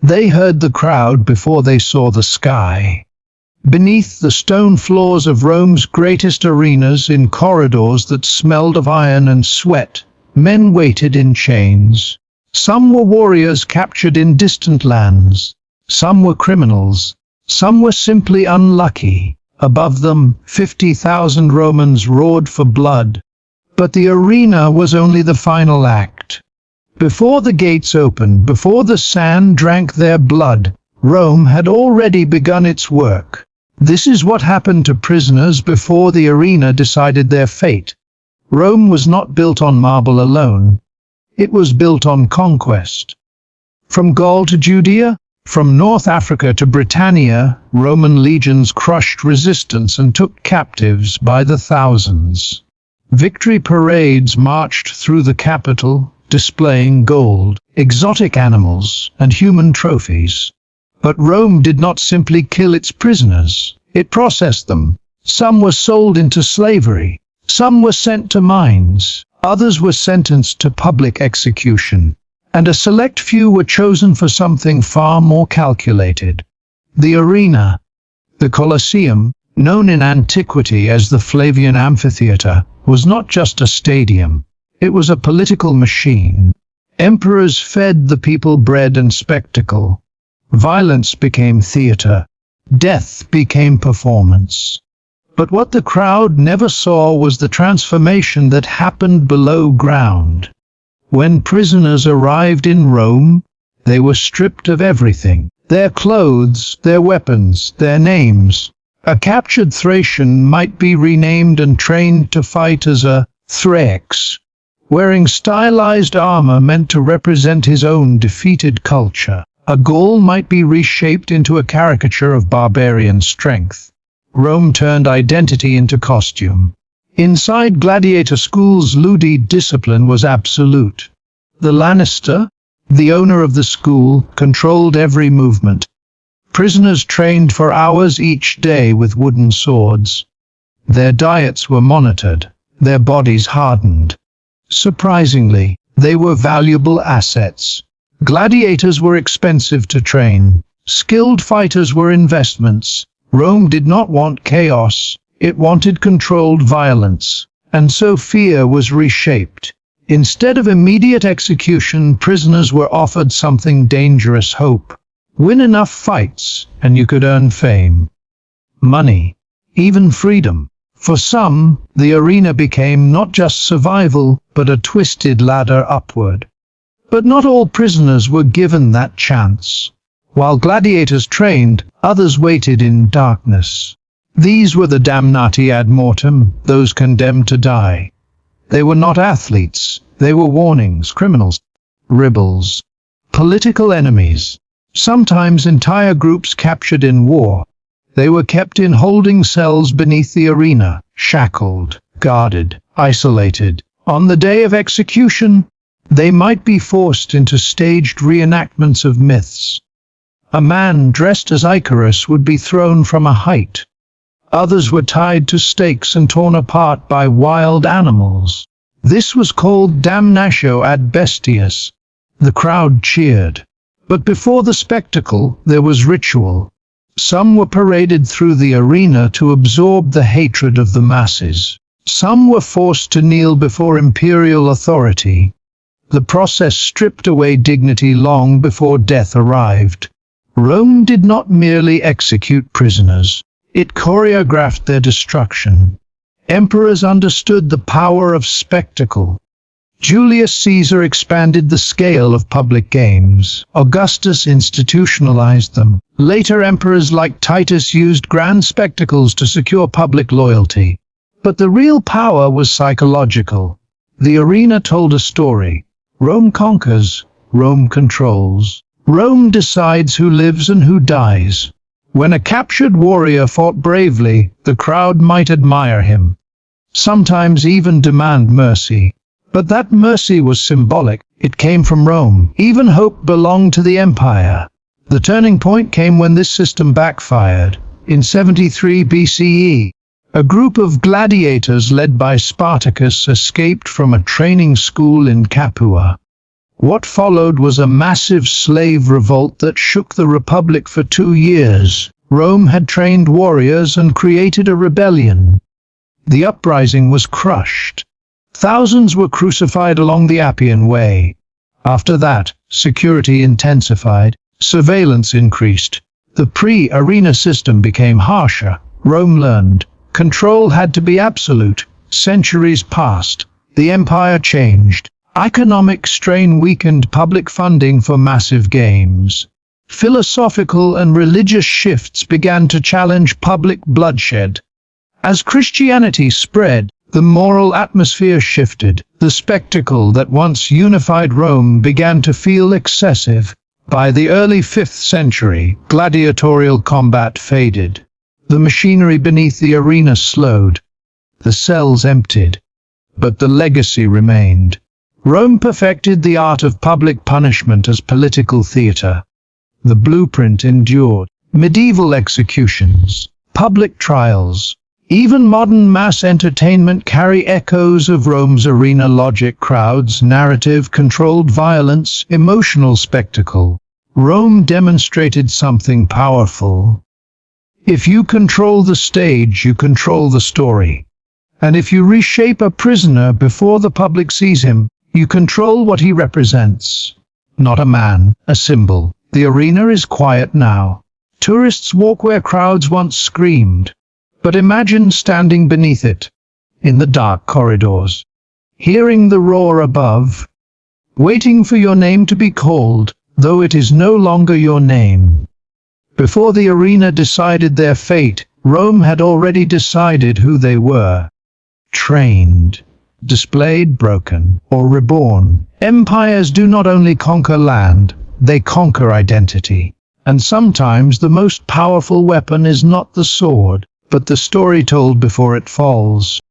They heard the crowd before they saw the sky. Beneath the stone floors of Rome's greatest arenas, in corridors that smelled of iron and sweat, men waited in chains. Some were warriors captured in distant lands. Some were criminals. Some were simply unlucky. Above them, 50,000 Romans roared for blood. But the arena was only the final act. Before the gates opened, before the sand drank their blood, Rome had already begun its work. This is what happened to prisoners before the arena decided their fate. Rome was not built on marble alone. It was built on conquest. From Gaul to Judea, from North Africa to Britannia, Roman legions crushed resistance and took captives by the thousands. Victory parades marched through the capital, displaying gold, exotic animals, and human trophies. But Rome did not simply kill its prisoners, it processed them. Some were sold into slavery, some were sent to mines, others were sentenced to public execution, and a select few were chosen for something far more calculated. The arena, the Colosseum, known in antiquity as the Flavian Amphitheater, was not just a stadium. It was a political machine. Emperors fed the people bread and spectacle. Violence became theater. Death became performance. But what the crowd never saw was the transformation that happened below ground. When prisoners arrived in Rome, they were stripped of everything: their clothes, their weapons, their names. A captured Thracian might be renamed and trained to fight as a Thrax, wearing stylized armor meant to represent his own defeated culture. A Gaul might be reshaped into a caricature of barbarian strength. Rome turned identity into costume. Inside gladiator schools, ludi discipline was absolute. The Lannister, the owner of the school, controlled every movement. Prisoners trained for hours each day with wooden swords. Their diets were monitored, their bodies hardened. Surprisingly, they were valuable assets. Gladiators were expensive to train. Skilled fighters were investments. Rome did not want chaos, it wanted controlled violence. And so fear was reshaped. Instead of immediate execution, prisoners were offered something dangerous: hope. Win enough fights, and you could earn fame, money, even freedom. For some, the arena became not just survival, but a twisted ladder upward. But not all prisoners were given that chance. While gladiators trained, others waited in darkness. These were the damnati ad mortem, those condemned to die. They were not athletes, they were warnings, criminals, rebels, political enemies, sometimes entire groups captured in war. They were kept in holding cells beneath the arena, shackled, guarded, isolated. On the day of execution, they might be forced into staged reenactments of myths. A man dressed as Icarus would be thrown from a height. Others were tied to stakes and torn apart by wild animals. This was called Damnatio ad Bestias. The crowd cheered. But before the spectacle, there was ritual. Some were paraded through the arena to absorb the hatred of the masses. Some were forced to kneel before imperial authority. The process stripped away dignity long before death arrived. Rome did not merely execute prisoners. It choreographed their destruction. Emperors understood the power of spectacle. Julius Caesar expanded the scale of public games. Augustus institutionalized them. Later emperors like Titus used grand spectacles to secure public loyalty. But the real power was psychological. The arena told a story. Rome conquers, Rome controls. Rome decides who lives and who dies. When a captured warrior fought bravely, the crowd might admire him, sometimes even demand mercy. But that mercy was symbolic. It came from Rome. Even hope belonged to the empire. The turning point came when this system backfired. In 73 BCE, a group of gladiators led by Spartacus escaped from a training school in Capua. What followed was a massive slave revolt that shook the Republic for 2 years. Rome had trained warriors and created a rebellion. The uprising was crushed. Thousands were crucified along the Appian Way. After that, security intensified, surveillance increased. The pre-arena system became harsher. Rome learned. Control had to be absolute. Centuries passed. The empire changed. Economic strain weakened public funding for massive games. Philosophical and religious shifts began to challenge public bloodshed. As Christianity spread, the moral atmosphere shifted. The spectacle that once unified Rome began to feel excessive. By the early 5th century, gladiatorial combat faded. The machinery beneath the arena slowed. The cells emptied. But the legacy remained. Rome perfected the art of public punishment as political theatre. The blueprint endured. Medieval executions, public trials, even modern mass entertainment carry echoes of Rome's arena logic: crowds, narrative, controlled violence, emotional spectacle. Rome demonstrated something powerful. If you control the stage, you control the story. And if you reshape a prisoner before the public sees him, you control what he represents. Not a man, a symbol. The arena is quiet now. Tourists walk where crowds once screamed. But imagine standing beneath it, in the dark corridors, hearing the roar above, waiting for your name to be called, though it is no longer your name. Before the arena decided their fate, Rome had already decided who they were. Trained, displayed, broken, or reborn. Empires do not only conquer land, they conquer identity. And sometimes the most powerful weapon is not the sword, but the story told before it falls.